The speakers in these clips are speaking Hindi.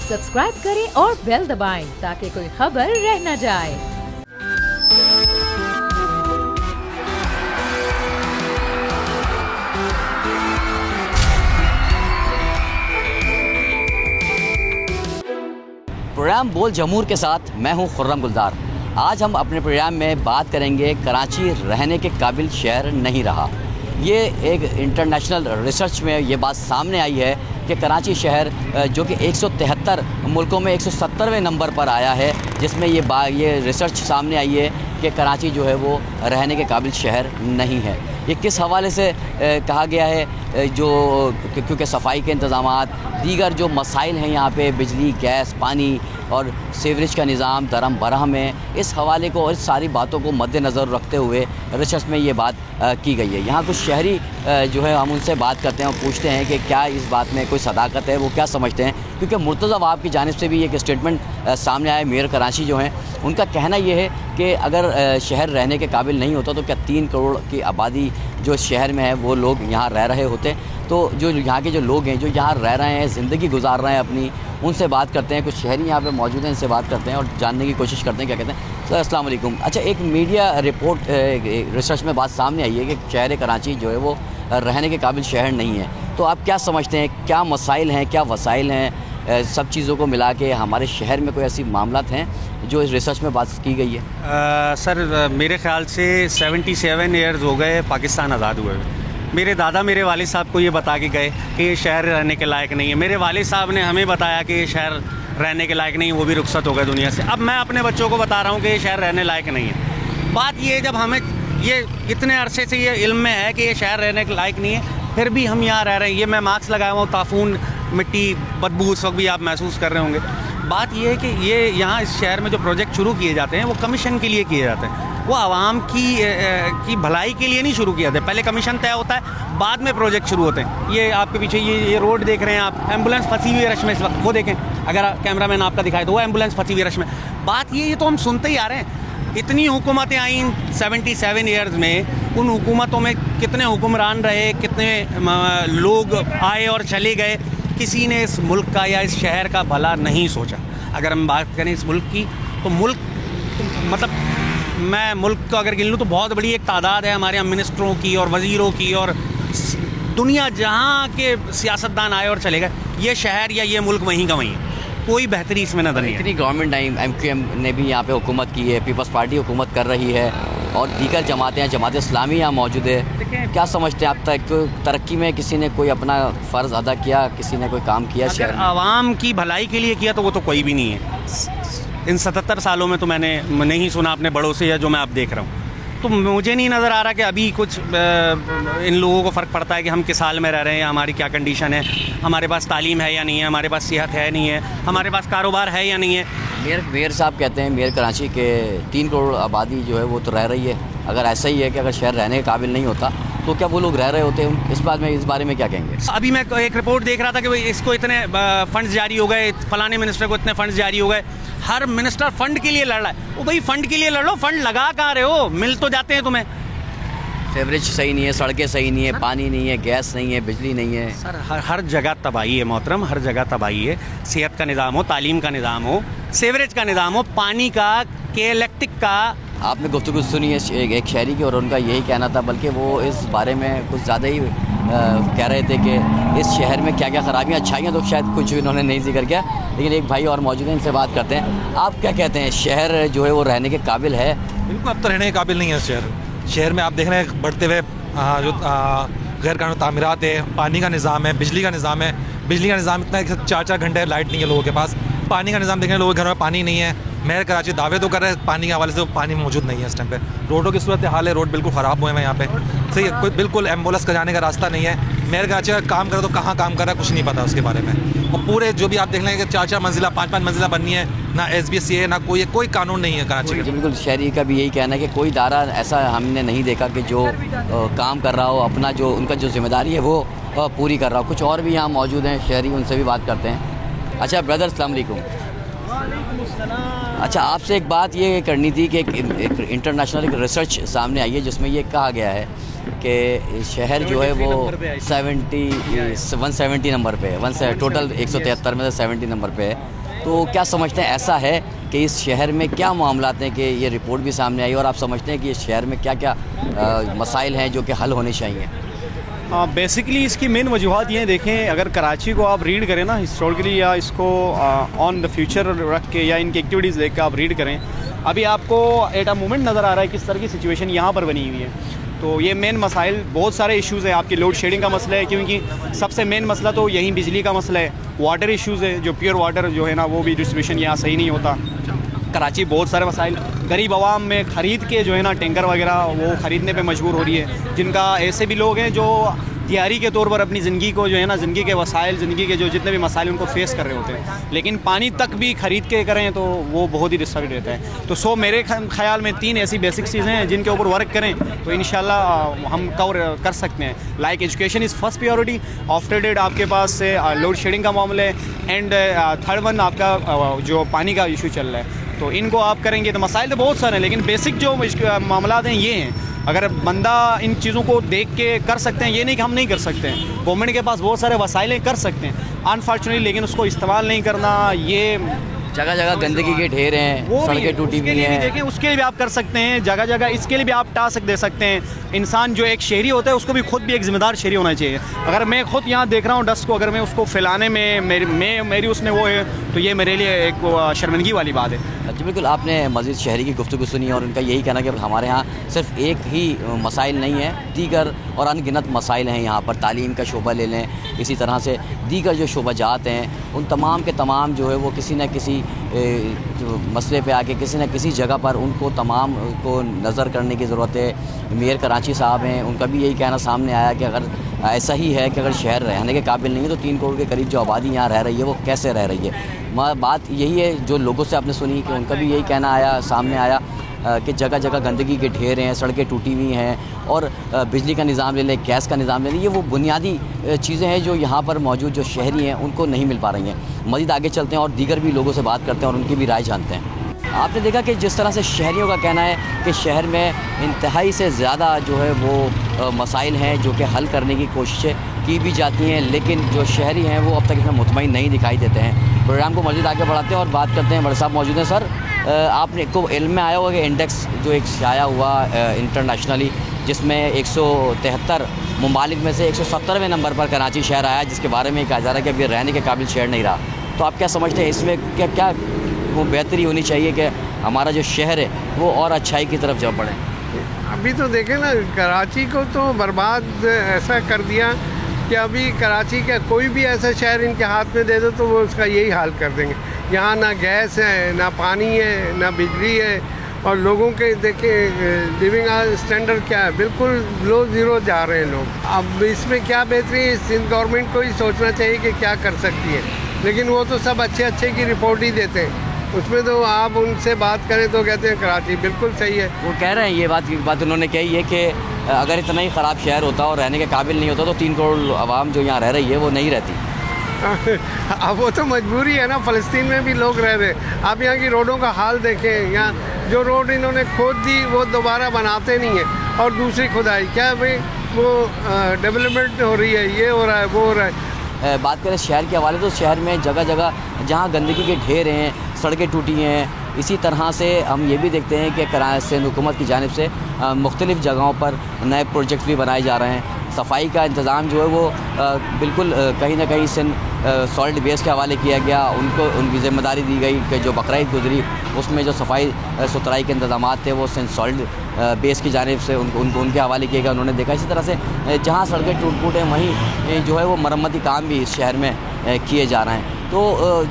सब्सक्राइब करें और बेल दबाएं ताकि कोई खबर रह न जाए। प्रोग्राम बोल जमूर के साथ मैं हूं खुर्रम गुलजार। आज हम अपने प्रोग्राम में बात करेंगे कराची रहने के काबिल शहर नहीं रहा। ये एक इंटरनेशनल रिसर्च में ये बात सामने आई है कि कराची शहर जो कि 173 मुल्कों में 170वें नंबर पर आया है, जिसमें ये रिसर्च सामने आई है कि कराची जो है वो रहने के काबिल शहर नहीं है। ये किस हवाले से कहा गया है? क्योंकि सफाई के इंतज़ामात, दीगर जो मसाइल हैं यहाँ पे, बिजली, गैस, पानी और सीवरेज का निज़ाम धर्म बरहम है। इस हवाले को और इस सारी बातों को मद्देनज़र रखते हुए रिसर्च में ये बात की गई है। यहाँ कुछ शहरी जो है हम उनसे बात करते हैं और पूछते हैं कि क्या इस बात में कोई सदाकत है, वो क्या समझते हैं। क्योंकि मुर्तज़ा वाब की जानिब से भी एक स्टेटमेंट सामने आया। मेयर कराची जो हैं उनका कहना ये है कि अगर शहर रहने के काबिल नहीं होता तो क्या 3 करोड़ की आबादी जो शहर में है वो लोग यहाँ रह रहे होते। तो जो यहाँ के जो लोग हैं जो यहाँ रह रहे हैं, ज़िंदगी गुजार रहे हैं अपनी, उनसे बात करते हैं। कुछ शहरी यहाँ पे मौजूद हैं, इनसे बात करते हैं और जानने की कोशिश करते हैं क्या कहते हैं। सर अस्सलाम वालेकुम। अच्छा, एक मीडिया रिपोर्ट रिसर्च में बात सामने आई है कि शहर कराची जो है वो रहने के काबिल शहर नहीं है। तो आप क्या समझते हैं, क्या मसाइल हैं, क्या वसाइल हैं, सब चीज़ों को मिला के हमारे शहर में कोई ऐसी मामलात हैं जो इस रिसर्च में बात की गई है? सर मेरे ख़्याल से 77 ईयर्स हो गए पाकिस्तान आज़ाद हुए। मेरे दादा मेरे वालिद साहब को ये बता के गए कि ये शहर रहने के लायक नहीं है। मेरे वालिद साहब ने हमें बताया कि ये शहर रहने के लायक नहीं है, वो भी रुखसत हो गए दुनिया से। अब मैं अपने बच्चों को बता रहा हूँ कि ये शहर रहने लायक नहीं है। बात ये है, जब हमें ये इतने अरसे से ये इल्म में है कि ये शहर रहने के लायक नहीं है, फिर भी हम यहाँ रह रहे हैं। ये मैं मास्क लगाया हुआ हूँ, ताफून, मिट्टी, बदबू इस वक्त भी आप महसूस कर रहे होंगे। बात ये है कि ये यहाँ इस शहर में जो प्रोजेक्ट शुरू किए जाते हैं वो कमीशन के लिए किए जाते हैं। वो आवाम की भलाई के लिए नहीं शुरू किया जाता है। पहले कमीशन तय होता है, बाद में प्रोजेक्ट शुरू होते हैं। ये आपके पीछे ये रोड देख रहे हैं आप, एम्बुलेंस फंसी हुई है रश में इस वक्त, वो देखें, अगर कैमरामैन आपका दिखाए तो वो एम्बुलेंस फंसी हुई है रश में। बात ये तो हम सुनते ही आ रहे हैं। इतनी हुकूमतें आई 77 ईयर्स में, उन हुकूमतों में कितने हुक्मरान रहे, कितने लोग आए और चले गए, किसी ने इस मुल्क का या इस शहर का भला नहीं सोचा। अगर हम बात करें इस मुल्क की तो मुल्क मतलब मैं मुल्क को अगर गिन लूँ तो बहुत बड़ी एक तादाद है हमारे यहाँ मिनिस्टरों की और वज़ीरों की, और दुनिया जहाँ के सियासतदान आए और चले गए, ये शहर या ये मुल्क वहीं का वहीं है। कोई बेहतरी इसमें नजर नहीं है। इतनी गवर्नमेंट आई, MQM ने भी यहाँ पे हुकूमत की है, पीपल्स पार्टी हुकूमत कर रही है और दीगर जमातें हैं, जमात इस्लामी यहाँ मौजूद है। क्या समझते हैं आप तक तरक्की में किसी ने कोई अपना फ़र्ज़ अदा किया, किसी ने कोई काम किया शहर में? आवाम की भलाई के लिए किया तो वो तो कोई भी नहीं है। इन 77 सालों में तो मैंने नहीं सुना अपने बड़ों से, या जो मैं अब देख रहा हूँ तो मुझे नहीं नज़र आ रहा कि अभी कुछ इन लोगों को फ़र्क पड़ता है कि हम किस हाल में रह रहे हैं, हमारी क्या कंडीशन है, हमारे पास तालीम है या नहीं है, हमारे पास सेहत है नहीं है, हमारे पास कारोबार है या नहीं है। मेयर साहब कहते हैं, मेयर कराची के 3 करोड़ आबादी जो है वो तो रह रही है। अगर ऐसा ही है कि अगर शहर रहने के काबिल नहीं होता तो क्या वो लोग रह रहे होते हैं? इस बारे में क्या कहेंगे? अभी मैं एक रिपोर्ट देख रहा था कि इसको इतने फंड्स जारी हो गए, फलाने मिनिस्टर को इतने फंड्स जारी हो गए। हर मिनिस्टर फंड के लिए लड़ रहा है। वो भाई फंड के लिए लड़ लो, फंड लगा कहाँ रहे हो? मिल तो जाते हैं तुम्हें। सीवरेज सही नहीं है, सड़कें सही नहीं है, पानी नहीं है, गैस नहीं है, बिजली नहीं है। सर हर जगह तबाही है मोहतरम, हर जगह तबाही है। सेहत का निज़ाम हो, तालीम का निज़ाम हो, सीवरेज का निज़ाम हो, पानी का, के इलेक्ट्रिक का। आपने गुफ्तगू सुनी है एक शहरी की और उनका यही कहना था, बल्कि वो इस बारे में कुछ ज़्यादा ही कह रहे थे कि इस शहर में क्या क्या ख़राबियाँ, अच्छाइयाँ तो शायद कुछ इन्होंने नहीं जिक्र किया। लेकिन एक भाई और मौजूद हैं, इनसे बात करते हैं। आप क्या कहते हैं, शहर जो है वो रहने के काबिल है? बिल्कुल, अब तो रहने के काबिल नहीं है शहर में। आप देख रहे हैं बढ़ते हुए जो गैर कानूनी तामीरात है, पानी का निज़ाम है, बिजली का निज़ाम है। बिजली का निज़ाम इतना 4-4 घंटे लाइट नहीं है लोगों के पास। पानी का निज़ाम देखें, लोगों के घरों में पानी नहीं है। मेयर कराची दावे तो कर रहे हैं पानी के हवाले से, पानी मौजूद नहीं है इस टाइम पे। रोडों की सूरत हाल है, रोड बिल्कुल ख़राब हुए हैं यहाँ पे। सही है, कोई बिल्कुल एम्बुलेंस का जाने का रास्ता नहीं है। मेयर कराची अगर काम करे तो कहाँ काम कर रहा है कुछ नहीं पता उसके बारे में। और पूरे जो भी आप देख लेंगे 4-4 मंजिला 5-5 मंजिला बननी है, ना SBC है, ना कोई कानून नहीं है कराची का। बिल्कुल, शहरी का भी यही कहना है कि कोई इदारा ऐसा हमने नहीं देखा कि जो काम कर रहा हो, अपना जो उनका जो जिम्मेदारी है वो पूरी कर रहा हो। कुछ और भी यहाँ मौजूद हैं शहरी, उनसे भी बात करते हैं। अच्छा ब्रदर, अस्सलाम वालेकुम। अच्छा, आपसे एक बात ये करनी थी कि एक इंटरनेशनल एक रिसर्च सामने आई है जिसमें ये कहा गया है कि शहर जो है वो 170 नंबर पे है, टोटल 173 में से 70 नंबर पे है। तो क्या समझते हैं ऐसा है कि इस शहर में क्या मामलात हैं कि ये रिपोर्ट भी सामने आई, और आप समझते हैं कि इस शहर में क्या क्या मसाइल हैं जो कि हल होने चाहिए? बेसिकली इसकी मेन वजूहत ये देखें, अगर कराची को आप रीड करें ना हिस्टोरिकली, या इसको ऑन द फ्यूचर रख के या इनकी एक्टिविटीज़ देख के आप रीड करें, अभी आपको एट अ मोमेंट नज़र आ रहा है किस तरह की सिचुएशन यहाँ पर बनी हुई है। तो ये मेन मसाइल, बहुत सारे इश्यूज़ हैं। आपकी लोड शेडिंग का मसला है, क्योंकि सबसे मेन मसला तो यहीं बिजली का मसला है। वाटर इश्यूज़ है, जो प्योर वाटर जो है ना वो भी डिस्ट्रीब्यूशन यहाँ सही नहीं होता। कराची बहुत सारे मसाइल, गरीब आवाम में ख़रीद के जो है ना टैंकर वगैरह वो ख़रीदने पे मजबूर हो रही है, जिनका ऐसे भी लोग हैं जो तैयारी के तौर पर अपनी ज़िंदगी को जो है ना, ज़िंदगी के वसाइल, ज़िंदगी के जो जितने भी मसाइल उनको फेस कर रहे होते हैं, लेकिन पानी तक भी ख़रीद के करें तो वो बहुत ही डिस्टर्ब रहता है। तो मेरे ख्याल में 3 ऐसी बेसिक चीज़ें हैं जिनके ऊपर वर्क करें तो इंशाल्लाह हम कवर कर सकते हैं। Like education is first priority, after that आपके पास से लोड शेडिंग का मामला है, एंड थर्ड वन आपका जो पानी का इशू चल रहा है। तो इनको आप करेंगे तो मसाइल तो बहुत सारे हैं, लेकिन बेसिक जो मामला हैं ये हैं। अगर बंदा इन चीज़ों को देख के कर सकते हैं, ये नहीं कि हम नहीं कर सकते हैं। गवर्नमेंट के पास बहुत सारे वसाइल कर सकते हैं अनफॉर्चुनेटली, लेकिन उसको इस्तेमाल नहीं करना, ये जगह जगह गंदगी के ढेर हैं, सड़कें टूटी हुई हैं। देखें उसके लिए भी आप कर सकते हैं, जगह जगह इसके लिए भी आप टास्क दे सकते हैं। इंसान जो एक शहरी होता है उसको भी खुद भी एक ज़िम्मेदार शहरी होना चाहिए। अगर मैं खुद यहाँ देख रहा हूँ डस्ट को, अगर मैं उसको फैलाने में मेरी उसमें वो है तो ये मेरे लिए एक शर्मिंदगी वाली बात है। जी बिल्कुल, आपने मज़ीद शहरी की गुफ्तगू सुनी और उनका यही कहना कि हमारे यहाँ सिर्फ एक ही मसाइल नहीं है, दीगर और अनगिनत मसाइल हैं यहाँ पर। तालीम का शोबा ले लें, इसी तरह से दीगर जो शोबाजात हैं उन तमाम के तमाम जो है वो किसी न किसी मसले पे आके किसी न किसी जगह पर उनको तमाम को नज़र करने की ज़रूरत है। मेयर कराची साहब हैं, उनका भी यही कहना सामने आया कि अगर ऐसा ही है कि अगर शहर रहने के काबिल नहीं है तो 3 करोड़ के करीब जो आबादी यहाँ रह रही है वो कैसे रह रही है। बात यही है जो लोगों से आपने सुनी कि उनका भी यही कहना आया सामने आया कि जगह जगह गंदगी के ढेर हैं, सड़कें टूटी हुई हैं, और बिजली का निज़ाम ले लें, गैस का निज़ाम ले लें, ये वो बुनियादी चीज़ें हैं जो यहाँ पर मौजूद जो शहरी हैं उनको नहीं मिल पा रही हैं। मज़ीद आगे चलते हैं और दीगर भी लोगों से बात करते हैं और उनकी भी राय जानते हैं। आपने देखा कि जिस तरह से शहरियों का कहना है कि शहर में इंतहाई से ज़्यादा जो है वो मसाइल हैं जो कि हल करने की कोशिशें की भी जाती हैं, लेकिन जो शहरी हैं वो अब तक इसमें मुतमईन नहीं दिखाई देते हैं। प्रोग्राम को मज़ीद आगे बढ़ाते हैं और बात करते हैं। बड़े साहब मौजूद हैं। सर, आपने को इल्म में आया होगा कि इंडेक्स जो एक शाया हुआ इंटरनेशनली, जिसमें 173 ममालिक में से 170वें नंबर पर कराची शहर आया, जिसके बारे में कहा जा रहा है कि अब ये रहने के काबिल शहर नहीं रहा। तो आप क्या समझते हैं इसमें क्या वो बेहतरी होनी चाहिए कि हमारा जो शहर है वो और अच्छाई की तरफ जा बढ़े? अभी तो देखें ना, कराची को तो बर्बाद ऐसा कर दिया कि अभी कराची का कोई भी ऐसा शहर इनके हाथ में दे दो तो वो उसका यही हाल कर देंगे। यहाँ ना गैस है, ना पानी है, ना बिजली है, और लोगों के देखें लिविंग स्टैंडर्ड क्या है, बिल्कुल लो ज़ीरो जा रहे हैं लोग। अब इसमें क्या बेहतरी है, सिंध गवर्नमेंट को ही सोचना चाहिए कि क्या कर सकती है, लेकिन वो तो सब अच्छे की रिपोर्ट ही देते हैं। उसमें तो आप उनसे बात करें तो कहते हैं कराची बिल्कुल सही है। वो कह रहे हैं ये बात उन्होंने कही है कि अगर इतना ही ख़राब शहर होता और रहने के काबिल नहीं होता तो 3 करोड़ आवाम जो यहाँ रह रही है वो नहीं रहती। अब वो तो मजबूरी है ना, फ़लस्तीन में भी लोग रह रहे। आप यहाँ की रोडों का हाल देखें, यहाँ जो रोड इन्होंने खोद दी वो दोबारा बनाते नहीं है, और दूसरी खुदाई क्या है भाई, वो डेवलपमेंट हो रही है, ये हो रहा है, वो हो रहा है। बात करें शहर के हवाले तो शहर में जगह जगह जहाँ गंदगी के ढेर हैं, सड़कें टूटी हैं, इसी तरह से हम ये भी देखते हैं कि सिंध हुकूमत की जानिब से मुख्तलिफ़ जगहों पर नए प्रोजेक्ट्स भी बनाए जा रहे हैं। सफाई का इंतज़ाम जो है वो बिल्कुल कहीं ना कहीं सिंध सॉलिड बेस के हवाले किया गया। उनकी ज़िम्मेदारी दी गई कि जो बकरीद गुजरी उसमें जो सफाई सुथराई के इंतज़ाम थे वो सिंध सॉलिड बेस की जानिब से उनके हवाले किए गए। उन्होंने देखा इसी तरह से जहाँ सड़कें टूट फूट हैं वहीं जो है वो मरम्मती काम भी इस शहर में किए जा रहे हैं। तो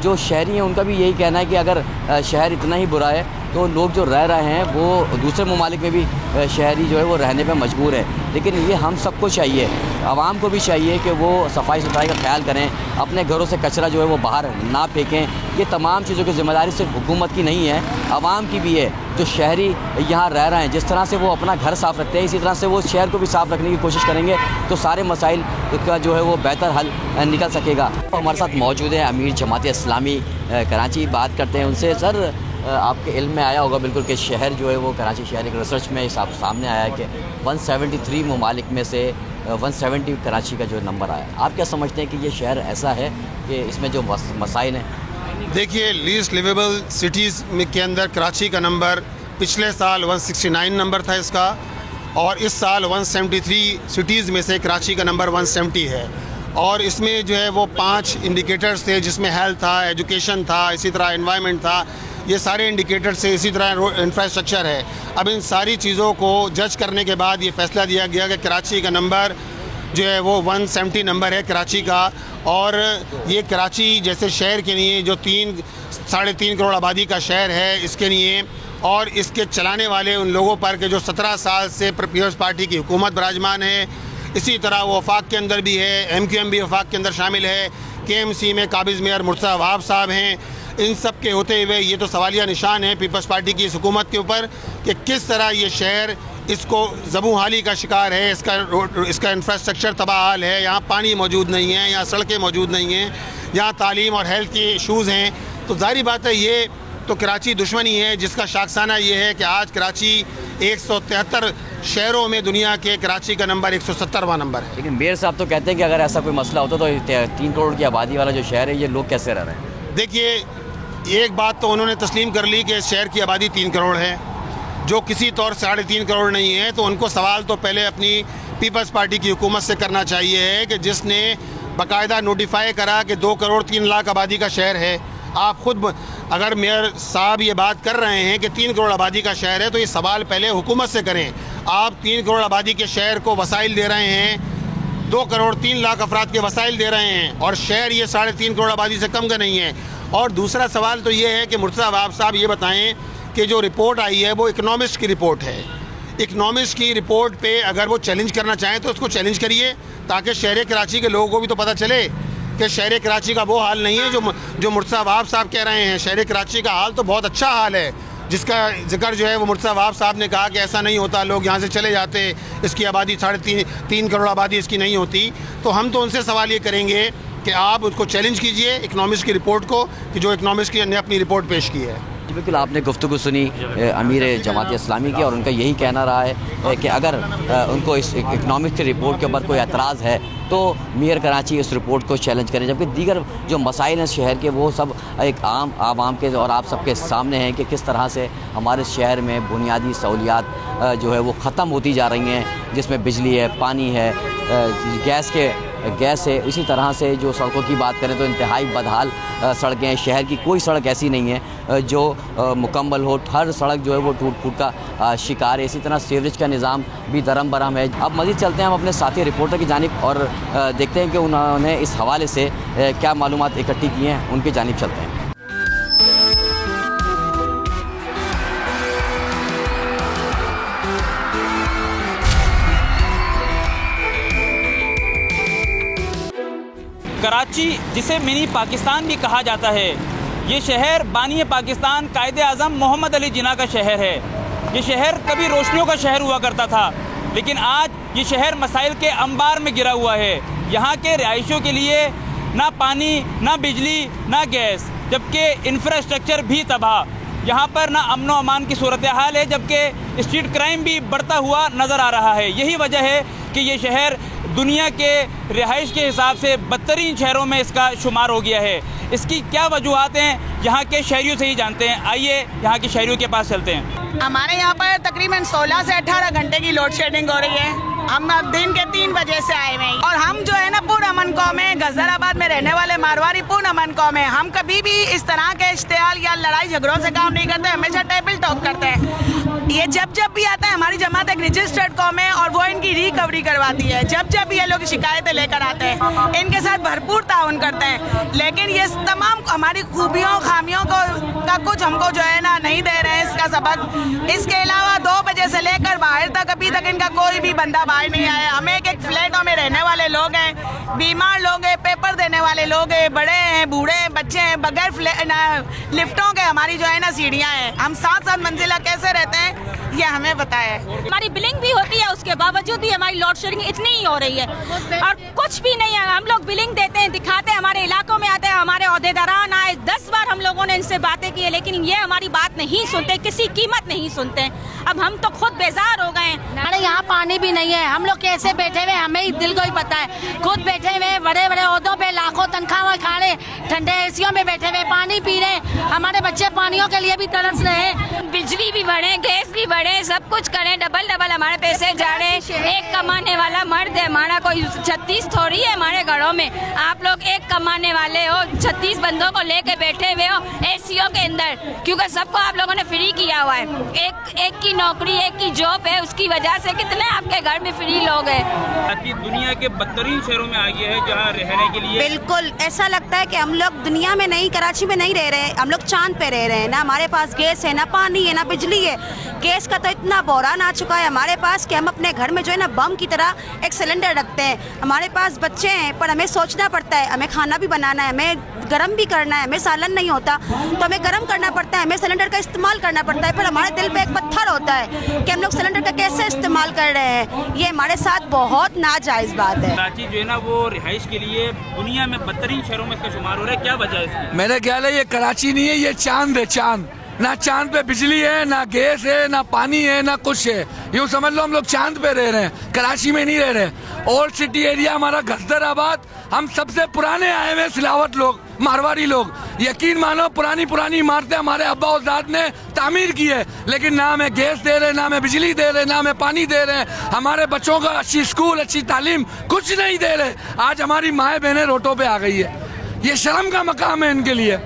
जो शहरी हैं उनका भी यही कहना है कि अगर शहर इतना ही बुरा है तो लोग जो रह रहे हैं वो दूसरे ममालिक में भी शहरी जो है वो रहने पे मजबूर है। लेकिन ये हम सबको चाहिए, आवाम को भी चाहिए कि वो सफाई सुथराई का ख्याल करें, अपने घरों से कचरा जो है वो बाहर ना फेंकें। ये तमाम चीज़ों की ज़िम्मेदारी सिर्फ हुकूमत की नहीं है, आवाम की भी है। जो शहरी यहाँ रह रहे हैं, जिस तरह से वो अपना घर साफ़ रखते हैं, इसी तरह से वो शहर को भी साफ़ रखने की कोशिश करेंगे तो सारे मसाइल का जो है वो बेहतर हल निकल सकेगा। हमारे साथ मौजूद है अमीर जमात इस्लामी कराची। बात करते हैं उनसे। सर, आपके इल्म में आया होगा बिल्कुल कि शहर जो है वो कराची शहर एक रिसर्च में सामने आया है कि 173 ममालिक में से 170 कराची का जो नंबर आया। आप क्या समझते हैं कि ये शहर ऐसा है कि इसमें जो मसाइल हैं? देखिए, लीस्ट लिवेबल सिटीज़ के अंदर कराची का नंबर पिछले साल 169 नंबर था इसका, और इस साल 173 सिटीज़ में से कराची का नंबर 170 है। और इसमें जो है वो 5 इंडिकेटर्स थे, जिसमें हेल्थ था, एजुकेशन था, इसी तरह एनवायरनमेंट था। ये सारे इंडिकेटर से, इसी तरह इंफ्रास्ट्रक्चर है। अब इन सारी चीज़ों को जज करने के बाद ये फैसला दिया गया कि कराची का नंबर जो है वो 170 नंबर है कराची का। और ये कराची जैसे शहर के लिए जो 3-3.5 करोड़ आबादी का शहर है, इसके लिए और इसके चलाने वाले उन लोगों पर के जो 17 साल से पीपल्स पार्टी की हुकूमत विराजमान है, इसी तरह वो वफाक के अंदर भी है, MQM भी वफाक के अंदर शामिल है, KMC में काबिज़ मेयर मुर्तज़ा वहाब साहब हैं। इन सब के होते हुए ये तो सवालिया निशान है पीपल्स पार्टी की इस हुकूमत के ऊपर कि किस तरह ये शहर इसको ज़बूहाली का शिकार है। इसका इंफ्रास्ट्रक्चर तबाहाल है, यहाँ पानी मौजूद नहीं है, यहाँ सड़कें मौजूद नहीं हैं, यहाँ तालीम और हेल्थ के इशूज़ हैं। तो ज़ाहिर बात है ये तो कराची दुश्मनी है, जिसका शाखसाना ये है कि आज कराची 173 शहरों में दुनिया के कराची का नंबर 170वां नंबर है। लेकिन मेयर साहब तो कहते हैं कि अगर ऐसा कोई मसला होता तो 3 करोड़ की आबादी वाला जो शहर है, ये लोग कैसे रह रहे हैं? देखिए, एक बात तो उन्होंने तस्लीम कर ली कि शहर की आबादी 3 करोड़ है, जो किसी तौर 3.5 करोड़ नहीं है। तो उनको सवाल तो पहले अपनी पीपल्स पार्टी की हुकूमत से करना चाहिए है कि जिसने बाकायदा नोटिफाई करा कि 2 करोड़ 3 लाख आबादी का शहर है। आप खुद अगर मेयर साहब ये बात कर रहे हैं कि 3 करोड़ आबादी का शहर है, तो ये सवाल पहले हुकूमत से करें। आप 3 करोड़ आबादी के शहर को वसाइल दे रहे हैं, 2 करोड़ 3 लाख अफराद के वसाइल दे रहे हैं, और शहर ये 3.5 करोड़ आबादी से कम का नहीं है। और दूसरा सवाल तो ये है कि मुर्तज़ा वहाब साहब ये बताएं कि जो रिपोर्ट आई है वो इकनॉमिस्ट की रिपोर्ट है। इकनॉमिस्ट की रिपोर्ट पे अगर वो चैलेंज करना चाहें तो उसको चैलेंज करिए, ताकि शहर कराची के लोगों को भी तो पता चले कि शहर कराची का वो हाल नहीं है जो मुर्तज़ा वहाब साहब कह रहे हैं। शहर कराची का हाल तो बहुत अच्छा हाल है, जिसका जिक्र जो है वो मुर्तज़ा वहाब साहब ने कहा कि ऐसा नहीं होता, लोग यहाँ से चले जाते, इसकी आबादी 3.5 करोड़ आबादी इसकी नहीं होती। तो हम तो उनसे सवाल ये करेंगे कि आप उसको चैलेंज कीजिए इकनॉमिस्ट की रिपोर्ट को, कि जो इकनॉमिस्ट की ने अपनी रिपोर्ट पेश की है। बिल्कुल, आपने गुफ्तगू सुनी अमीर जमात इस्लामी की, और उनका यही कहना रहा है कि अगर उनको इस इकनॉमिक की रिपोर्ट के ऊपर कोई एतराज़ है तो मेयर कराची इस रिपोर्ट को चैलेंज करें, जबकि दीगर जो मसाइल हैं शहर के वो सब एक आवाम के और आप सबके सामने हैं कि किस तरह से हमारे शहर में बुनियादी सहूलियात जो है वो ख़त्म होती जा रही हैं, जिसमें बिजली है, पानी है, गैस है। इसी तरह से जो सड़कों की बात करें तो इंतहाई बदहाल सड़कें हैं। शहर की कोई सड़क ऐसी नहीं है जो मुकम्मल हो, हर सड़क जो है वो टूट फूट का शिकार है। इसी तरह सीवरेज का निज़ाम भी दरम बरम है। अब मज़ीद चलते हैं हम अपने साथी रिपोर्टर की जानिब और देखते हैं कि उन्होंने इस हवाले से क्या मालूमात इकट्ठी की हैं, उनकी जानिब चलते हैं। कराची, जिसे मिनी पाकिस्तान भी कहा जाता है, ये शहर बानी पाकिस्तान कायदे आज़म मोहम्मद अली जिन्ना का शहर है। ये शहर कभी रोशनियों का शहर हुआ करता था, लेकिन आज ये शहर मसाइल के अंबार में गिरा हुआ है। यहाँ के रिहायशियों के लिए ना पानी, ना बिजली, ना गैस, जबकि इंफ्रास्ट्रक्चर भी तबाह। यहाँ पर ना अमन व अमान की सूरत हाल है, जबकि स्ट्रीट क्राइम भी बढ़ता हुआ नज़र आ रहा है। यही वजह है कि ये शहर दुनिया के रिहाइश के हिसाब से बदतरीन शहरों में इसका शुमार हो गया है। इसकी क्या वजूहात हैं, यहाँ के शहरियों से ही जानते हैं। आइए यहाँ के शहरियों के पास चलते हैं। हमारे यहाँ पर तकरीबन 16 से 18 घंटे की लोड शेडिंग हो रही है। हम दिन के 3 बजे से आए हुए हैं, और हम जो है ना पूर्ण अमन कौम है, गजराबाद में रहने वाले मारवाड़ी पूर्ण अमन कौम है। हम कभी भी इस तरह के इश्तियाल या लड़ाई झगड़ों से काम नहीं करते, हमेशा टेबल टॉक करते हैं। ये जब जब भी आता है, हमारी जमात एक रजिस्टर्ड कौम है और वो इनकी रिकवरी करवाती है। जब जब भी ये लोग शिकायतें लेकर आते हैं, इनके साथ भरपूर ताउन करते हैं, लेकिन ये तमाम हमारी खूबियों खामियों का कुछ हमको जो है ना नहीं दे रहे हैं इसका सबक। इसके अलावा 2 बजे से लेकर बाहर तक अभी तक इनका कोई भी बंदा बाहर नहीं आया। हम एक फ्लैटों में रहने वाले लोग हैं, बीमार लोग हैं, पेपर देने वाले लोग हैं, बड़े हैं, बूढ़े हैं, बच्चे हैं, बगैर लिफ्टों के हमारी जो है ना सीढ़ियाँ हैं। हम 7-7 मंजिला कैसे रहते हैं ये हमें पता है। हमारी बिलिंग भी होती है, उसके बावजूद भी हमारी लोड शेडिंग इतनी ही हो रही है और कुछ भी नहीं है। हम लोग बिलिंग देते हैं, दिखाते हैं, हमारे इलाकों में आते हैं, हमारे ओहदेदारान आए, 10 बार हम लोगों ने इनसे बातें की है, लेकिन ये हमारी बात नहीं सुनते, किसी कीमत नहीं सुनते। अब हम तो खुद बेजार हो गए। हमारे यहाँ पानी भी नहीं है, हम लोग कैसे बैठे हुए हमें ही दिल को ही पता है। खुद बैठे हुए बड़े बड़े ओहदों पे, लाखों तनख्वाह खा रहे, ठंडे एसियों में बैठे हुए पानी पी रहे। हमारे बच्चे पानियों के लिए भी तरस रहे। बिजली भी बढ़े, गैस भी बढ़े, सब कुछ करें, डबल हमारे पैसे जा रहे। एक कमाने वाला मर्द है, हमारा कोई 36 थोड़ी है हमारे घरों में। आप लोग एक कमाने वाले हो, 36 बंदों को लेके बैठे हुए हो एसीओ के अंदर, क्योंकि सबको आप लोगों ने फ्री किया हुआ है। एक की नौकरी, एक की जॉब है, उसकी वजह से कितने आपके घर में फ्री लोग हैं। दुनिया के बदतरीन शहरों में आ गया है जहाँ रहने के लिए बिल्कुल ऐसा लगता है कि हम लोग दुनिया में नहीं, कराची में नहीं रह रहे, हम लोग चांद पे रह रहे हैं। ना हमारे पास गैस है, ना पानी है, ना बिजली है। गैस का तो इतना बहरान आ चुका है हमारे पास कि हम अपने घर में जो है ना बम की तरह एक सिलेंडर रखते हैं। हमारे पास बच्चे हैं पर हमें सोचना पड़ता है, हमें खाना भी बनाना है, हमें गर्म भी करना है, हमें सालन नहीं होता तो हमें गर्म करना पड़ता है, हमें सिलेंडर का इस्तेमाल करना पड़ता है। पर हमारे दिल पे एक पत्थर होता है कि हम लोग सिलेंडर का कैसे इस्तेमाल कर रहे हैं। ये हमारे साथ बहुत नाजायज़ बात है। कराची जो है ना वो रिहाइश के लिए दुनिया में बदतरीन शहरों में इसका शुमार हो रहा है, क्या वजह है इसकी? मेरे ख्याल है ये कराची नहीं है, ये चांद है। चांद ना, चांद पे बिजली है, ना गैस है, ना पानी है, ना कुछ है। यूँ समझ लो हम लोग चांद पे रह रहे हैं, कराची में नहीं रह रहे। ओल्ड सिटी एरिया हमारा गजदराबाद, हम सबसे पुराने आए हुए सिलावट लोग, मारवाड़ी लोग। यकीन मानो पुरानी इमारतें हमारे अब्बा उस्ताद ने तामीर की है, लेकिन ना हमें गैस दे रहे, ना हमें बिजली दे रहे, ना हमें पानी दे रहे। हमारे बच्चों को अच्छी स्कूल, अच्छी तालीम कुछ नहीं दे रहे। आज हमारी माएँ बहनें रोडों पे आ गई है, ये शर्म का मकाम है इनके लिए।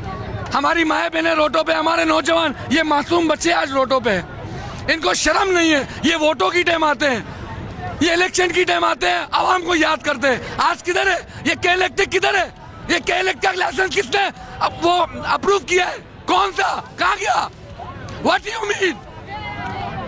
हमारी माएँ बहनें रोडों पे, हमारे नौजवान, ये मासूम बच्चे आज रोडों पे हैं। इनको शर्म नहीं है। ये वोटों की टाइम आते हैं, ये इलेक्शन की टाइम आते हैं, आवाम को याद करते हैं। आज किधर है ये के इलेक्ट्रिक, किधर है ये के इलेक्ट्रिक लाइसेंस? किसने अब वो अप्रूव किया है? कौन सा? कहाँ गया? What you mean?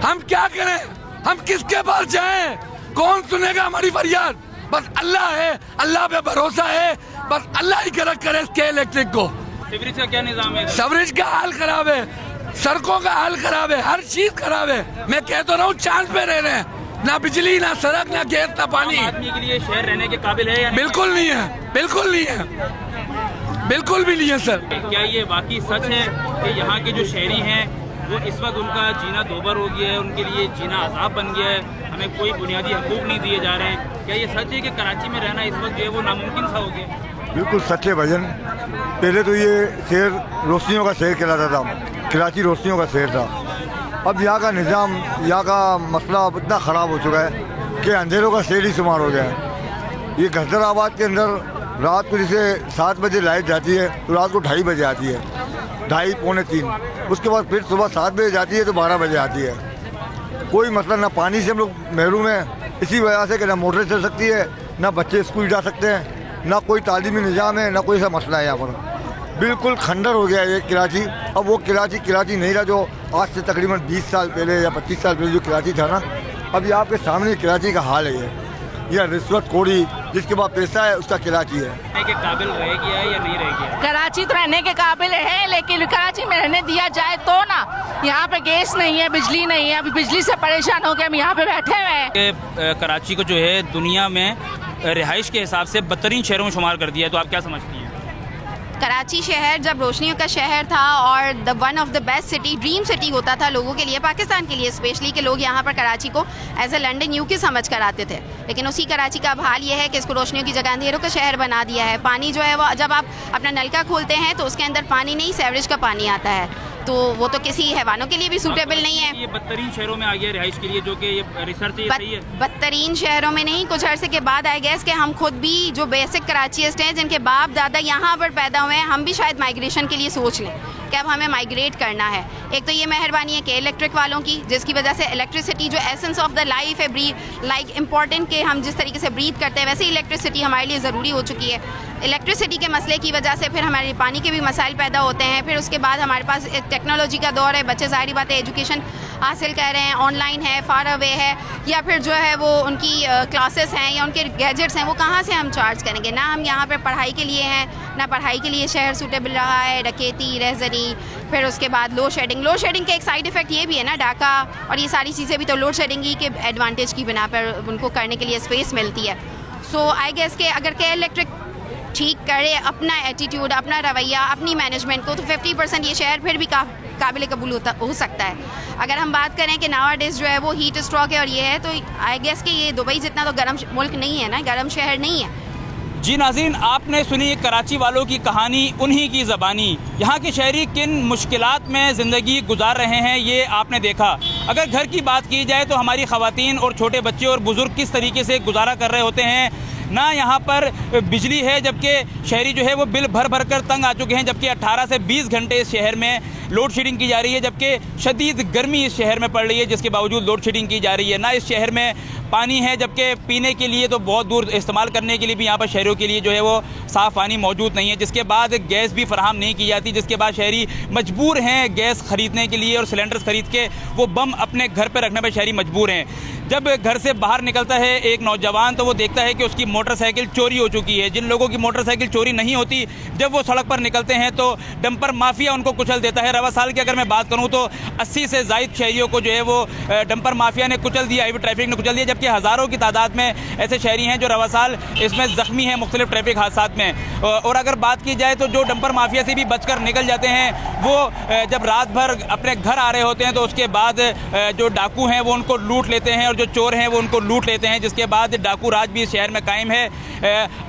हम क्या करें? हम किसके पास जाएं? कौन सुनेगा हमारी फरियाद? बस अल्लाह है, अल्लाह पे भरोसा है, बस अल्लाह ही करक करे के इलेक्ट्रिक को। सीवरेज का क्या निजाम है? सीवरेज का हाल खराब है, सड़कों का हाल खराब है, हर चीज खराब है। मैं कह तो रहा हूँ चांद पे रह रहे हैं, ना बिजली, ना सड़क, ना गैस, ना पानी। आदमी के लिए शहर रहने के काबिल है या नहीं? बिल्कुल नहीं है, बिल्कुल नहीं है, बिल्कुल भी नहीं है सर। क्या ये वाकई सच है कि यहाँ के जो शहरी हैं वो इस वक्त उनका जीना दोबर हो गया है, उनके लिए जीना अजाब बन गया है, हमें कोई बुनियादी हकूक नहीं दिए जा रहे हैं? क्या ये सच है कि कराची में रहना इस वक्त जो है वो नामुमकिन सा हो गया? बिल्कुल सच है भजन। पहले तो ये शहर रोशनियों का शहर कहलाता था, कराची रोशनियों का शहर था। अब यहाँ का निज़ाम, यहाँ का मसला अब इतना ख़राब हो चुका है कि अंधेरों का शहर ही शुमार हो गया है। ये गजदराबाद के अंदर रात को जैसे 7 बजे लाइट जाती है तो रात को 2:30 बजे आती है, 2:30 पौने 3। उसके बाद फिर सुबह 7 बजे जाती है तो 12 बजे आती है। कोई मतलब ना पानी से हम लोग महरूम हैं, इसी वजह से कि ना मोटर चल सकती है, ना बच्चे स्कूल जा सकते हैं, ना कोई तालीमी निज़ाम है, ना कोई ऐसा मसला है। यहाँ पर बिल्कुल खंडर हो गया है ये कराची। अब वो कराची नहीं रहा जो आज से तकरीबन 20 साल पहले या 25 साल पहले जो कराची था ना। अब ये आपके सामने कराची का हाल है ये रिश्वत खोरी, जिसके पास पैसा है उसका कराची है। रहने के काबिल रह गया है या नहीं रह गया? कराची तो रहने के काबिल है, लेकिन कराची में रहने दिया जाए तो ना। यहाँ पे गैस नहीं है, बिजली नहीं है, अभी बिजली से परेशान हो गए हम यहाँ पे बैठे हुए हैं। कराची को जो है दुनिया में रिहाइश के हिसाब से बदतरीन शहरों में शुमार कर दिया है, तो आप क्या समझती हैं? कराची शहर जब रोशनियों का शहर था और the one of the best city, dream city होता था लोगों के लिए, पाकिस्तान के लिए स्पेशली, कि लोग यहाँ पर कराची को एज ए लंदन यूके समझ कर आते थे। लेकिन उसी कराची का अब हाल ये है कि इसको रोशनियों की जगह अंधेरों का शहर बना दिया है। पानी जो है वो जब आप अपना नलका खोलते हैं तो उसके अंदर पानी नहीं, सीवरेज का पानी आता है। तो वो तो किसी हैवानों के लिए भी सूटेबल नहीं है। ये बदतरीन शहरों में आ गया रिहाइश के लिए, जो कि ये रिसर्च ये सही है। बदतरीन शहरों में नहीं, कुछ अरसे के बाद आई गेस कि हम खुद भी जो बेसिक कराचीस्ट हैं, जिनके बाप दादा यहाँ पर पैदा हुए हैं, हम भी शायद माइग्रेशन के लिए सोच लें कि अब हमें माइग्रेट करना है। एक तो ये मेहरबानी है कि इलेक्ट्रिक वालों की, जिसकी वजह से इलेक्ट्रिसिटी जो एसेंस ऑफ द लाइफ है, लाइक इम्पॉर्टेंट के हम जिस तरीके से ब्रीथ करते हैं, वैसे ही इलेक्ट्रिसिटी हमारे लिए ज़रूरी हो चुकी है। इलेक्ट्रिसिटी के मसले की वजह से फिर हमारे पानी के भी मसाइल पैदा होते हैं। फिर उसके बाद हमारे पास टेक्नोलॉजी का दौर है, बच्चे ज़ाहिर बात है एजुकेशन हासिल कर रहे हैं, ऑनलाइन है, फार अवे है, या फिर जो है वो उनकी क्लासेस हैं या उनके गैजेट्स हैं, वो कहाँ से हम चार्ज करेंगे। ना हम यहाँ पर पढ़ाई के लिए हैं, ना पढ़ाई के लिए शहर सूटेबल रहा है। डकैती, रहजनी, फिर उसके बाद लोड शेडिंग का एक साइड इफ़ेक्ट ये भी है ना, डाका और ये सारी चीज़ें भी तो लोड शेडिंग ही के एडवांटेज की बिना पर उनको करने के लिए स्पेस मिलती है। सो आई गेस के अगर के इलेक्ट्रिक ठीक करे अपना एटीट्यूड, अपना रवैया, अपनी मैनेजमेंट को, तो 50% ये शहर फिर भी काबिल कबूल हो सकता है। अगर हम बात करें कि नाउअडेज जो है वो हीट स्ट्रोक है और ये है, तो आई गेस कि ये दुबई जितना तो गर्म मुल्क नहीं है ना, गर्म शहर नहीं है। जी नाज़रीन, आपने सुनी कराची वालों की कहानी, उन्हीं की ज़बानी। यहाँ के शहरी किन मुश्किलात में ज़िंदगी गुजार रहे हैं ये आपने देखा। अगर घर की बात की जाए तो हमारी ख़वातीन और छोटे बच्चे और बुज़ुर्ग किस तरीके से गुजारा कर रहे होते हैं। ना यहाँ पर बिजली है, जबकि शहरी जो है वो बिल भर भर कर तंग आ चुके हैं, जबकि 18 से 20 घंटे इस शहर में लोड शेडिंग की जा रही है, जबकि शदीद गर्मी इस शहर में पड़ रही है, जिसके बावजूद लोड शेडिंग की जा रही है। ना इस शहर में पानी है, जबकि पीने के लिए तो बहुत दूर, इस्तेमाल करने के लिए भी यहाँ पर शहरों के लिए जो है वो साफ़ पानी मौजूद नहीं है। जिसके बाद गैस भी फराहम नहीं की जाती, जिसके बाद शहरी मजबूर हैं गैस ख़रीदने के लिए और सिलेंडर्स ख़रीद के वो बम अपने घर पर रखने पर शहरी मजबूर हैं। जब घर से बाहर निकलता है एक नौजवान तो वो देखता है कि उसकी मोटरसाइकिल चोरी हो चुकी है। जिन लोगों की मोटरसाइकिल चोरी नहीं होती, जब वो सड़क पर निकलते हैं तो डंपर माफिया उनको कुचल देता है। रवा साल की अगर मैं बात करूं तो 80 से ज़ायद शहरियों को जो है वो डंपर माफिया ने कुचल दिया, हाईवे ट्रैफिक ने कुचल दिया, जबकि हज़ारों की तादाद में ऐसे शहरी हैं जो रवा साल इसमें ज़ख्मी हैं मुख्तलिफ ट्रैफिक हादसात में। और अगर बात की जाए तो जो डंपर माफिया से भी बचकर निकल जाते हैं, वो जब रात भर अपने घर आ रहे होते हैं तो उसके बाद जो डाकू हैं वो उनको लूट लेते हैं और जो चोर हैं वो उनको लूट लेते हैं। जिसके बाद डाकू राज भी इस शहर में कायम है।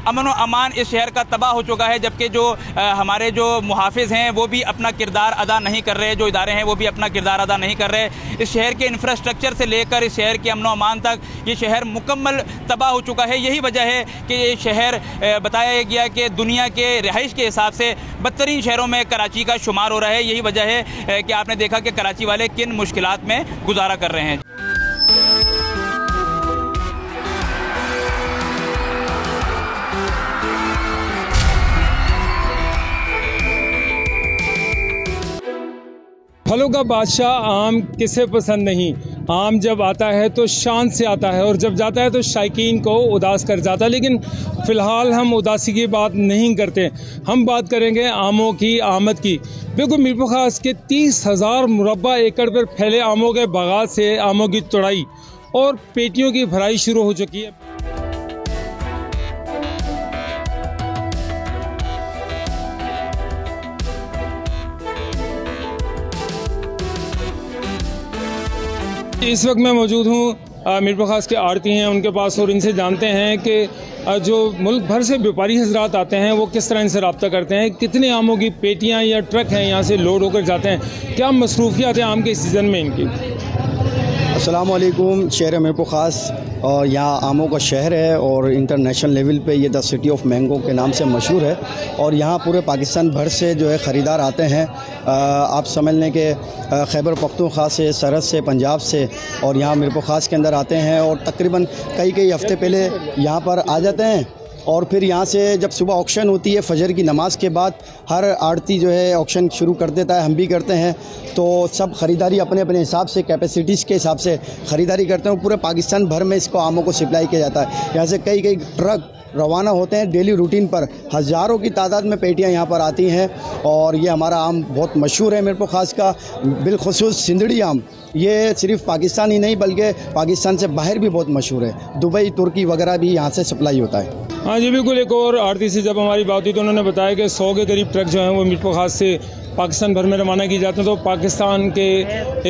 अमन व अमान इस शहर का तबाह हो चुका है, जबकि जो हमारे जो मुहाफिज हैं वो भी अपना किरदार अदा नहीं कर रहे, जो इदारे हैं वो भी अपना किरदार अदा नहीं कर रहे। इस शहर के इंफ्रास्ट्रक्चर से लेकर इस शहर के अमन व अमान तक ये शहर मुकम्मल तबाह हो चुका है। यही वजह है कि ये शहर बताया गया कि दुनिया के रिहाइश के हिसाब से बदतरीन शहरों में कराची का शुमार हो रहा है। यही वजह है कि आपने देखा कि कराची वाले किन मुश्किलात में गुजारा कर रहे हैं। फलों का बादशाह आम किसे पसंद नहीं। आम जब आता है तो शान से आता है और जब जाता है तो शायकीन को उदास कर जाता है। लेकिन फ़िलहाल हम उदासी की बात नहीं करते, हम बात करेंगे आमों की आमद की। बिल्कुल मीरपुर खास के 30,000 मुरब्बा एकड़ पर फैले आमों के बागात से आमों की तुड़ाई और पेटियों की भराई शुरू हो चुकी है। इस वक्त मैं मौजूद हूँ मीरपुर खास के आड़ती हैं उनके पास और इनसे जानते हैं कि जो मुल्क भर से व्यापारी हजरात आते हैं वो किस तरह इनसे रब्ता करते हैं, कितने आमों की पेटियाँ या ट्रक हैं यहाँ से लोड होकर जाते हैं, क्या मसरूफियात हैं आम के सीज़न में इनकी। अस्सलाम वालेकुम। शहर मीरपुर खास और यहाँ आमों का शहर है और इंटरनेशनल लेवल पे ये द सिटी ऑफ मैंगो के नाम से मशहूर है और यहाँ पूरे पाकिस्तान भर से जो है ख़रीदार आते हैं। आप समझ लें कि खैबर पख्तूनख्वा से, सरहद से, पंजाब से और यहाँ मीरपुर खास के अंदर आते हैं और तकरीबन कई हफ़्ते पहले यहाँ पर आ जाते हैं और फिर यहाँ से जब सुबह ऑक्शन होती है फजर की नमाज के बाद हर आड़ती जो है ऑक्शन शुरू कर देता है, हम भी करते हैं। तो सब ख़रीदारी अपने अपने हिसाब से कैपेसिटीज़ के हिसाब से ख़रीदारी करते हैं। पूरे पाकिस्तान भर में इसको आमों को सप्लाई किया जाता है। यहाँ से कई ट्रक रवाना होते हैं डेली रूटीन पर, हज़ारों की तादाद में पेटियाँ यहाँ पर आती हैं और ये हमारा आम बहुत मशहूर है मीरपुर खास का, बिलखुसूस सिंदड़ी आम। ये सिर्फ पाकिस्तान ही नहीं बल्कि पाकिस्तान से बाहर भी बहुत मशहूर है, दुबई, तुर्की वगैरह भी यहाँ से सप्लाई होता है। हाँ जी बिल्कुल। एक और आड़ती से जब हमारी बात हुई तो उन्होंने बताया कि 100 के करीब ट्रक जो हैं वो मीरपुर खास से पाकिस्तान भर में रवाना किए जाते हैं। तो पाकिस्तान के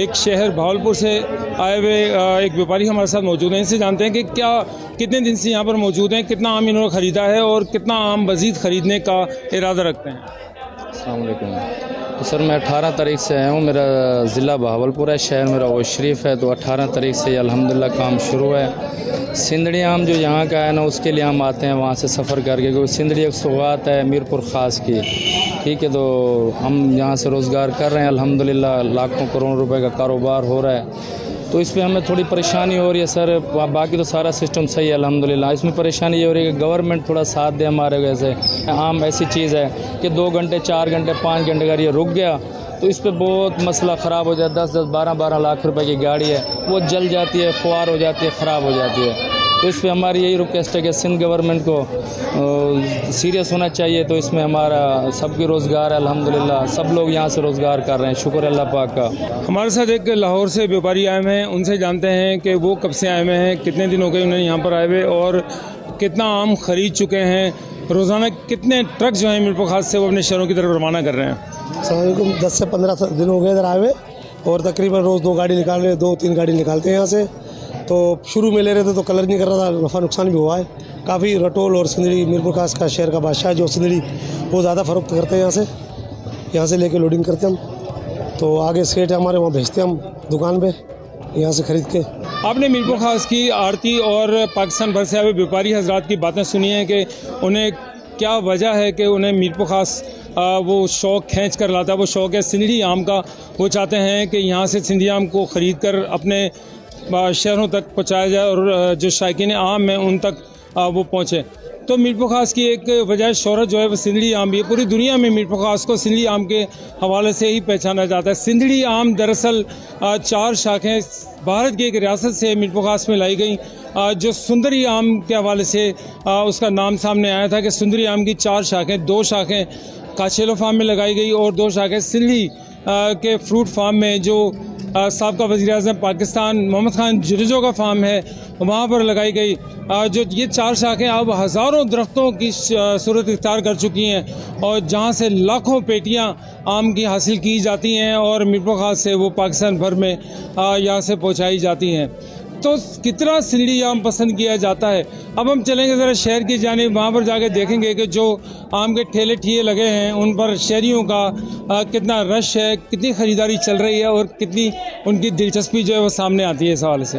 एक शहर भावलपुर से आए हुए एक व्यापारी हमारे साथ मौजूद हैं, इनसे जानते हैं कि कितने दिन से यहाँ पर मौजूद हैं, कितना आम इन्होंने ख़रीदा है और कितना आम मज़ीद ख़रीदने का इरादा रखते हैं। अस्सलाम वालेकुम। तो सर मैं 18 तारीख से आया हूँ, मेरा ज़िला बहावलपुर है, शहर मेरा वो शरीफ है। तो 18 तारीख से अल्हम्दुलिल्लाह काम शुरू है। सिंदड़ी आम जो यहाँ का है ना, उसके लिए हम आते हैं वहाँ से सफ़र करके, क्योंकि सिंदड़ी एक सौगात है मीरपुर ख़ास की, ठीक है। तो हम यहाँ से रोज़गार कर रहे हैं अल्हम्दुलिल्लाह, लाखों करोड़ रुपए का कारोबार हो रहा है। तो इस पे हमें थोड़ी परेशानी हो रही है सर, बाकी तो सारा सिस्टम सही है अल्हम्दुलिल्लाह। इसमें परेशानी ये हो रही है कि गवर्नमेंट थोड़ा साथ दे हमारे वैसे। आम ऐसी चीज़ है कि 2 घंटे 4 घंटे 5 घंटे अगर ये रुक गया तो इस पे बहुत मसला ख़राब हो जाता है। 10-10 12-12 लाख रुपए की गाड़ी है, वो जल जाती है, खुआर हो जाती है, ख़राब हो जाती है। तो इस पे हमारी यही रिक्वेस्ट है कि सिंध गवर्नमेंट को सीरियस होना चाहिए। तो इसमें हमारा सबकी रोज़गार है अल्हम्दुलिल्लाह, सब लोग यहाँ से रोज़गार कर रहे हैं, शुक्र अल्लाह पाक का। हमारे साथ एक लाहौर से व्यापारी आए हुए हैं, उनसे जानते हैं कि वो कब से आए हुए हैं, कितने दिन हो गए उन्हें यहाँ पर आए हुए, और कितना आम खरीद चुके हैं, रोज़ाना कितने ट्रक जो हैं मीरपुर खास से वो अपने शहरों की तरफ रवाना कर रहे हैं। 10 से 15 दिन हो गए इधर आए हुए, और तकरीबन रोज़ 2 गाड़ी निकाल रहे, 2-3 गाड़ी निकालते हैं यहाँ से। तो शुरू में ले रहे थे तो कलर नहीं कर रहा था, नफ़ा नुकसान भी हुआ है काफ़ी। रटोल और सिंदड़ी मीरपुर खास का शहर का बादशाह जो सिंदड़ी, वो ज़्यादा फ़रोख्त करते हैं यहाँ से लेके लोडिंग करते हम। तो आगे सेठ हमारे वहाँ भेजते हम दुकान पे, यहाँ से ख़रीद के। आपने मीरपुर खास की आरती और पाकिस्तान भर से आए व्यापारी हजरात की बातें सुनी हैं कि उन्हें क्या वजह है कि उन्हें मीरपुर खास वो शौक़ खींच कर लाता है, वो शौक़ है सिंदड़ी आम का। वो चाहते हैं कि यहाँ से सिंदड़ी आम को ख़रीद कर अपने शहरों तक पहुँचाया जाए और जो शायकीन आम हैं उन तक वो पहुँचे। तो मीरपुर खास की एक वजह शोहरत जो है वो सिंदड़ी आम भी है। पूरी दुनिया में मीरपुर खास को सिंदड़ी आम के हवाले से ही पहचाना जाता है। सिंदड़ी आम दरअसल 4 शाखें भारत की एक रियासत से मीरपुर खास में लाई गई, जो सुंदरी आम के हवाले से उसका नाम सामने आया था कि सुंदरी आम की 4 शाखें, 2 शाखें काचेलो फार्म में लगाई गई और 2 शाखें सिंदड़ी के फ्रूट फार्म में, जो साबका वज़ीर-ए-आज़म पाकिस्तान मोहम्मद खान जुरेजो का फार्म है, वहाँ पर लगाई गई। जो ये 4 शाखें अब हज़ारों दरख्तों की सूरत इख्तियार कर चुकी हैं, और जहाँ से लाखों पेटियाँ आम की हासिल की जाती हैं और मीरपुर खास से वो पाकिस्तान भर में यहाँ से पहुँचाई जाती हैं। तो कितना सिंदड़ी आम पसंद किया जाता है। अब हम चलेंगे ज़रा शहर की जानिब, वहाँ पर जाके देखेंगे कि जो आम के ठेले ठिए लगे हैं उन पर शहरियों का कितना रश है, कितनी ख़रीदारी चल रही है और कितनी उनकी दिलचस्पी जो है वो सामने आती है इस हवाले से।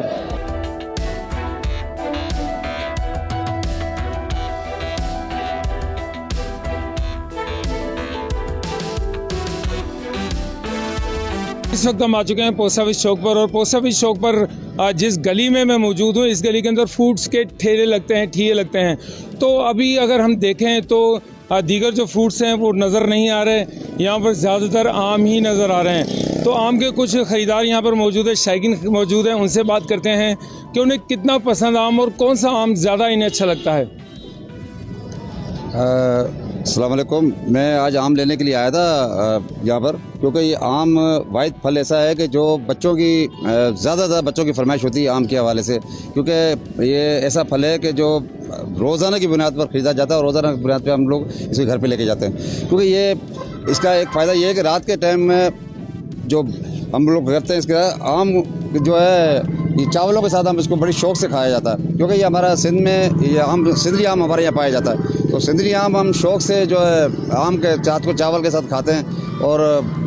इस वक्त हम आ चुके हैं पोस्ट ऑफिस चौक पर, और पोस्ट ऑफिस चौक पर जिस गली में मैं मौजूद हूँ, इस गली के अंदर फ्रूट्स के ठेले लगते हैं, ठिए लगते हैं। तो अभी अगर हम देखें तो दीगर जो फ्रूट्स हैं वो नज़र नहीं आ रहे, यहाँ पर ज़्यादातर आम ही नज़र आ रहे हैं। तो आम के कुछ ख़रीदार यहाँ पर मौजूद है, शायकीन मौजूद हैं, उनसे बात करते हैं कि उन्हें कितना पसंद आम और कौन सा आम ज़्यादा इन्हें अच्छा लगता है। अस्सलाम वालेकुम। मैं आज आम लेने के लिए आया था यहाँ पर, क्योंकि ये आम वाहिद फल ऐसा है कि जो बच्चों की ज़्यादा बच्चों की फरमाइश होती है आम के हवाले से, क्योंकि ये ऐसा फल है कि जो रोज़ाना की बुनियाद पर ख़रीदा जाता है और रोज़ाना की बुनियाद पर हम लोग इसे घर पे लेके जाते हैं। क्योंकि ये इसका एक फ़ायदा ये है कि रात के टाइम में जो हम लोग करते हैं, इसका आम जो है ये चावलों के साथ हम इसको बड़ी शौक़ से खाया जाता है, क्योंकि ये हमारा सिंध में ये आम सिंदड़ी आम हमारे यहाँ पाया जाता है। तो सिंदड़ी आम हम शौक़ से जो है आम के साथ को चावल के साथ खाते हैं और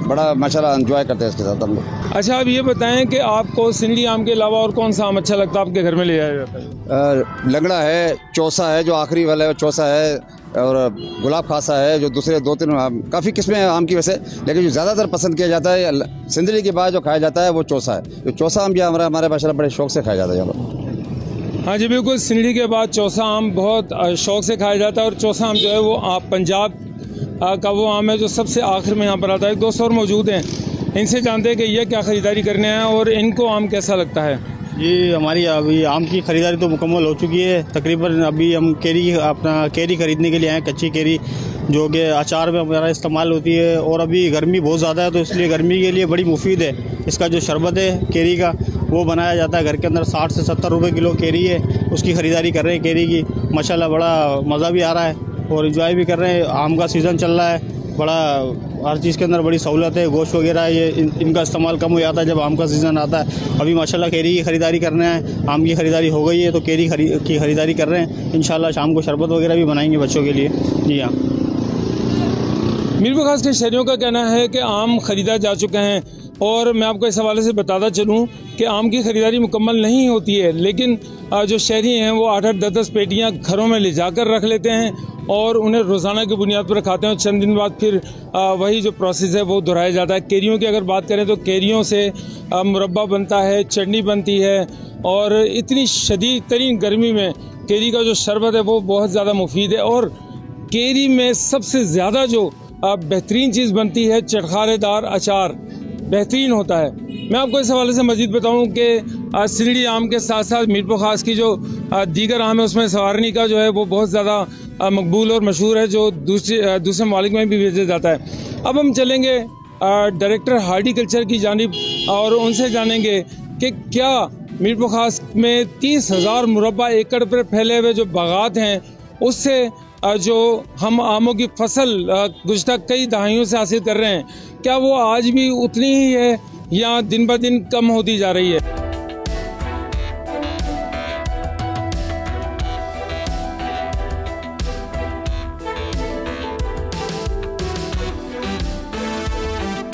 बड़ा माशाल्लाह एंजॉय करते हैं इसके साथ हम लोग। अच्छा, अब ये बताएं कि आपको सिंदड़ी आम के अलावा और कौन सा आम अच्छा लगता है आपके घर में ले आया जाता है? लंगड़ा है, चौसा है, जो आखिरी वाला है चौसा है, और गुलाब खासा है, जो दूसरे 2-3 काफ़ी किस्में हैं आम की वैसे, लेकिन जो ज़्यादातर पसंद किया जाता है सिंदड़ी के बाद जो खाया जाता है वो चौसा है। जो चौसा आम भी हमारे माशाल्लाह बड़े शौक़ से खाया जाता है यहाँ पर। हाँ जी बिल्कुल, सिंदड़ी के बाद चौसा आम बहुत शौक़ से खाया जाता है, और चौसा आम जो है वो पंजाब का वो आम है जो सबसे आखिर में यहाँ पर आता है। 2 और मौजूद हैं, इनसे जानते हैं कि ये क्या ख़रीदारी करने आए और इनको आम कैसा लगता है। ये हमारी अभी आम की ख़रीदारी तो मुकम्मल हो चुकी है। तकरीबन अभी हम केरी ख़रीदने के लिए आए, कच्ची केरी जो कि अचार में हमारा इस्तेमाल होती है, और अभी गर्मी बहुत ज़्यादा है तो इसलिए गर्मी के लिए बड़ी मुफीद है। इसका जो शरबत है केरी का वो बनाया जाता है घर के अंदर। 60 से 70 रुपये किलो केरी है, उसकी ख़रीदारी कर रहे हैं केरी की। माशाल्लाह बड़ा मज़ा भी आ रहा है और इंजॉय भी कर रहे हैं। आम का सीज़न चल रहा है, बड़ा हर चीज़ के अंदर बड़ी सहूलत है। गोश्त वगैरह ये इनका इस्तेमाल कम हो जाता है जब आम का सीज़न आता है। अभी माशाल्लाह केरी की ख़रीदारी करना है, आम की ख़रीदारी हो गई है तो केरी की ख़रीदारी कर रहे हैं। इंशाल्लाह शाम को शरबत वगैरह भी बनाएंगे बच्चों के लिए। जी हाँ। मीरपुर खास के शहरियों का कहना है कि आम खरीदा जा चुके हैं, और मैं आपको इस हवाले से बताता चलूं कि आम की खरीदारी मुकम्मल नहीं होती है, लेकिन जो शहरी हैं वो 8-8, 10-10 पेटियां घरों में ले जाकर रख लेते हैं और उन्हें रोज़ाना की बुनियाद पर खाते हैं, और चंद दिन बाद फिर वही जो प्रोसेस है वो दोहराया जाता है। केरियों की अगर बात करें तो केरियों से मुरब्बा बनता है, चटनी बनती है, और इतनी शदीद तरीन गर्मी में केरी का जो शरबत है वो बहुत ज़्यादा मुफीद है। और केरी में सबसे ज़्यादा जो बेहतरीन चीज़ बनती है चटखारेदार अचार, बेहतरीन होता है। मैं आपको इस हवाले से मजीद बताऊं कि सिंदड़ी आम के साथ साथ मीरपुर खास की जो दीगर आम है उसमें सवारनी का जो है वो बहुत ज़्यादा मकबूल और मशहूर है, जो दूसरे ममालिक में भी भेजा जाता है। अब हम चलेंगे डायरेक्टर हार्टिकल्चर की जानिब और उनसे जानेंगे कि क्या मीरपुर खास में 30,000 मुरब्बा एकड़ पर फैले हुए जो बागात हैं उससे जो हम आमों की फसल गुज़श्ता कई दहाइयों से हासिल कर रहे हैं, क्या वो आज भी उतनी ही है या दिन ब दिन कम होती जा रही है?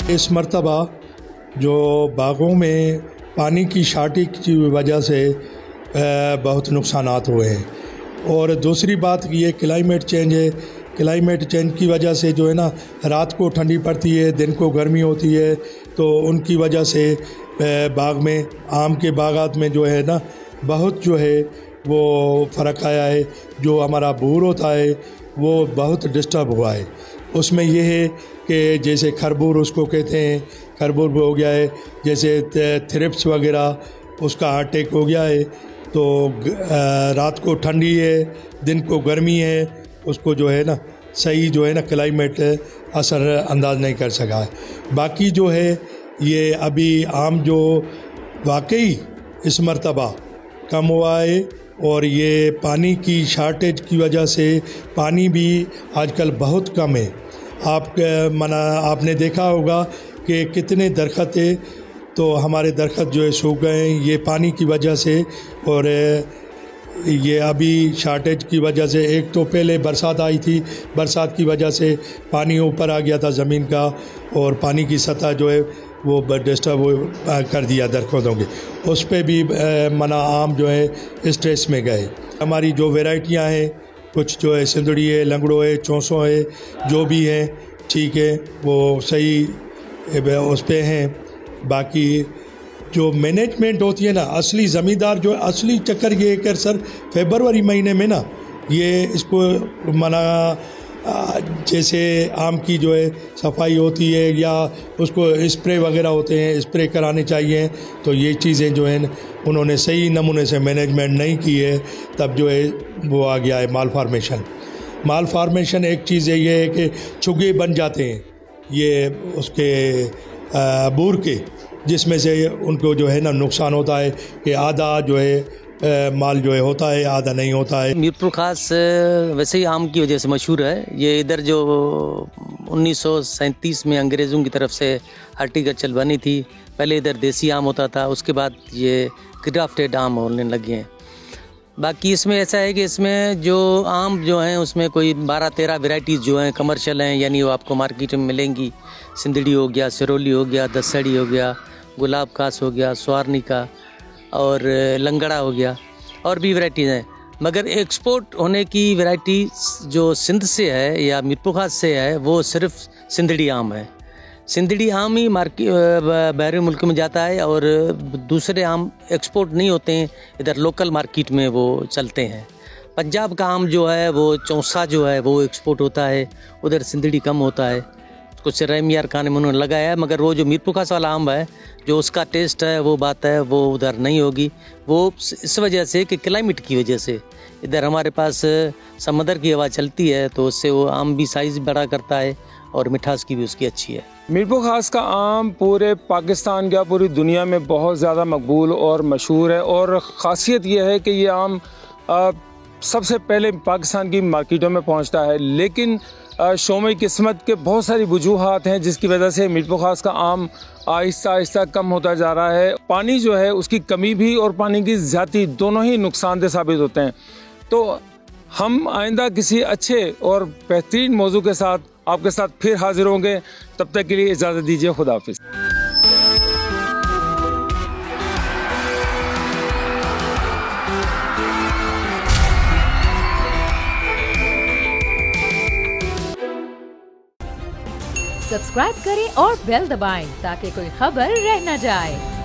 इस मर्तबा जो बागों में पानी की शार्टेज की वजह से बहुत नुकसानात हुए हैं, और दूसरी बात ये क्लाइमेट चेंज है। क्लाइमेट चेंज की वजह से जो है ना, रात को ठंडी पड़ती है, दिन को गर्मी होती है, तो उनकी वजह से बाग में, आम के बागात में जो है ना बहुत जो है वो फ़र्क आया है। जो हमारा बूर होता है वो बहुत डिस्टर्ब हुआ है। उसमें यह है कि जैसे खरबूर उसको कहते हैं, खरबूर हो गया है, जैसे थ्रिप्स वगैरह उसका अटैक हो गया है। तो रात को ठंडी है, दिन को गर्मी है, उसको जो है ना सही जो है ना क्लाइमेट असर अंदाज नहीं कर सका है। बाकी जो है ये अभी आम जो वाकई इस मर्तबा कम हुआ है, और ये पानी की शार्टेज की वजह से पानी भी आजकल बहुत कम है। आपने देखा होगा कि कितने दरख्त है, तो हमारे दरख्त जो है सूख गए हैं ये पानी की वजह से, और ये अभी शार्टेज की वजह से। एक तो पहले बरसात आई थी, बरसात की वजह से पानी ऊपर आ गया था ज़मीन का, और पानी की सतह जो है वो डिस्टर्ब कर दिया दरख्तों के, उस पर भी आम जो है स्ट्रेस में गए। हमारी जो वैरायटियां हैं, कुछ जो है सिंदड़ी है, लंगड़ो है, चौंसो है, जो भी है ठीक है, वो सही उस पर हैं। बाकी जो मैनेजमेंट होती है ना, असली ज़मींदार जो असली चक्कर ये कर सर फरवरी महीने में ना ये इसको जैसे आम की जो है सफाई होती है या उसको स्प्रे वगैरह होते हैं, स्प्रे कराने चाहिए। तो ये चीज़ें जो हैं उन्होंने सही नमूने से मैनेजमेंट नहीं की है, तब जो है वो आ गया है माल फार्मेशन। एक चीज़ है ये है कि छुगे बन जाते हैं ये उसके बूर के, जिसमें से उनको जो है ना नुकसान होता है कि आधा जो है माल जो है होता है, आधा नहीं होता है। मीरपुर खास वैसे ही आम की वजह से मशहूर है। ये इधर जो 1937 में अंग्रेज़ों की तरफ से हार्टिकल्चर बनी थी, पहले इधर देसी आम होता था, उसके बाद ये क्राफ्टेड आम होने लगे हैं। बाकी इसमें ऐसा है कि इसमें जो आम जो हैं उसमें कोई 12-13 वैरायटीज़ जो हैं कमर्शियल हैं, यानी वो आपको मार्केट में मिलेंगी। सिंदड़ी हो गया, सिरोली हो गया, दसड़ी हो गया, गुलाब खास हो गया, स्वारनी का और लंगड़ा हो गया, और भी वैरायटीज़ हैं। मगर एक्सपोर्ट होने की वैरायटी जो सिंध से है या मीरपुर खास से है वो सिर्फ सिंदड़ी आम है। सिंदड़ी आम ही बाहरी मुल्क में जाता है, और दूसरे आम एक्सपोर्ट नहीं होते हैं, इधर लोकल मार्केट में वो चलते हैं। पंजाब का आम जो है वो चौसा जो है वो एक्सपोर्ट होता है, उधर सिंदड़ी कम होता है। कुछ रैमियार खाने में उन्होंने लगाया है, मगर वो जो मीरपुर खास वाला आम है जो उसका टेस्ट है वो बात है वो उधर नहीं होगी। वो इस वजह से कि क्लाइमेट की वजह से इधर हमारे पास समंदर की हवा चलती है, तो उससे वो आम भी साइज़ बड़ा करता है और मिठास की भी उसकी अच्छी है। मीरपुर खास का आम पूरे पाकिस्तान या पूरी दुनिया में बहुत ज़्यादा मकबूल और मशहूर है, और ख़ासियत यह है कि ये आम सबसे पहले पाकिस्तान की मार्केटों में पहुंचता है। लेकिन शोमे किस्मत के बहुत सारी वजूहात हैं जिसकी वजह से मीरपुर खास का आम आहिस्ता आहिस्ता कम होता जा रहा है। पानी जो है उसकी कमी भी और पानी की ज़्यादती दोनों ही नुकसानदेह साबित होते हैं। तो हम आइंदा किसी अच्छे और बेहतरीन मौजू के साथ आपके साथ फिर हाजिर होंगे। तब तक के लिए इजाज़त दीजिए। खुदा हाफिज़। सब्सक्राइब करें और बेल दबाएं ताकि कोई खबर रह न जाए।